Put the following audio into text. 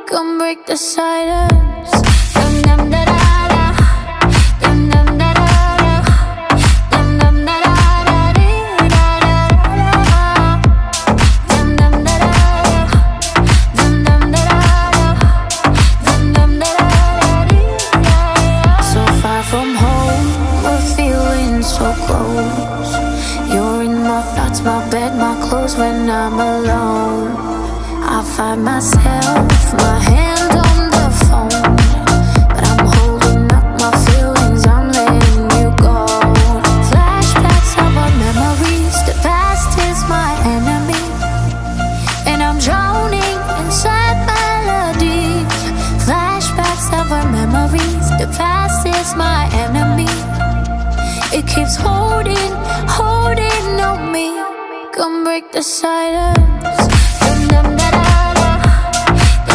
Come break the silence. Dum dum da da da. Dum dum da da da. Dum dum da da da dee da da da. Dum dum da da da. Dum dum da da da. Dum dum da da da dee da da. So far from home, we're feeling so close. You're in my thoughts, my bed, my clothes when I'm alone. I find myself, my hand on the phone, but I'm holding up my feelings, I'm letting you go. Flashbacks of our memories, the past is my enemy, and I'm drowning inside melodies. Flashbacks of our memories, the past is my enemy. It keeps holding on me. Come break the silence. Dum, dum,